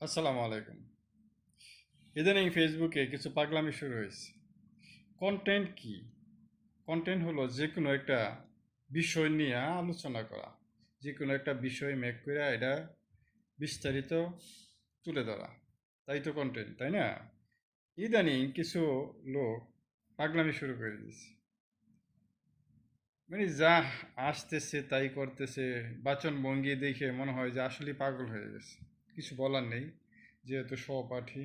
আসসালামু আলাইকুম। ইদানিং ফেসবুকে কিছু পাগলামি শুরু হয়েছে। কন্টেন্ট কি? কন্টেন্ট হলো যে কোনো একটা বিষয় নিয়ে আলোচনা করা, যে কোনো একটা বিষয় মেক করে এটা বিস্তারিত তুলে ধরা, তাই তো কন্টেন্ট, তাই না? ইদানিং কিছু লোক পাগলামি শুরু করে দিয়েছে, মানে যা আসতেছে তাই করতেছে। বাচন ভঙ্গি দেখে মনে হয় যে আসলেই পাগল হয়ে গেছে। কিছু বলার নেই, যেহেতু সহপাঠী,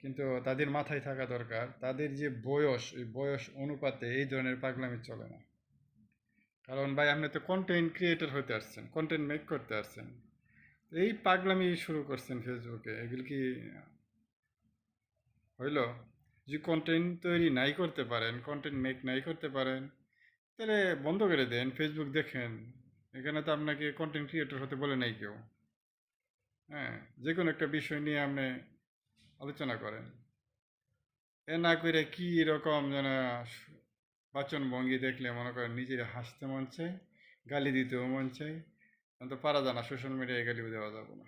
কিন্তু তাদের মাথায় থাকা দরকার তাদের যে বয়স, ওই বয়স অনুপাতে এই ধরনের পাগলামি চলে না। কারণ ভাই, আপনি তো কন্টেন্ট ক্রিয়েটর হতে আসছেন, কন্টেন্ট মেক করতে আসছেন, এই পাগলামি শুরু করছেন ফেসবুকে, এগুলো কি হইল? যে কন্টেন্ট তৈরি নাই করতে পারেন, কন্টেন্ট মেক নাই করতে পারেন, তাহলে বন্ধ করে দেন, ফেসবুক দেখেন। এখানে তো আপনাকে কন্টেন্ট ক্রিয়েটর হতে বলে নাই কেউ। হ্যাঁ, যে কোনো একটা বিষয় নিয়ে আপনি আলোচনা করেন। এ না করে কি রকম যেন বাচন ভঙ্গি দেখলে মনে করেন নিজের হাসতে মন চায়, গালি দিতেও মন চায়। তো পারা যায় না, সোশ্যাল মিডিয়ায় গালিও দেওয়া যাবে না।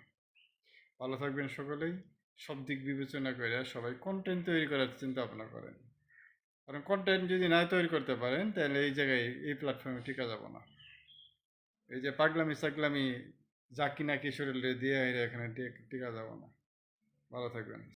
ভালো থাকবেন সকলেই। সব দিক বিবেচনা করে সবাই কন্টেন্ট তৈরি করার চিন্তা ভাবনা করেন। কারণ কন্টেন্ট যদি না তৈরি করতে পারেন, তাহলে এই জায়গায়, এই প্ল্যাটফর্মে টিকা যাব না। এই যে পাগলামি সাগলামি, যা কিনা কি শরীরে দিয়ে এখানে টিকা যাব না। ভালো থাকবেন।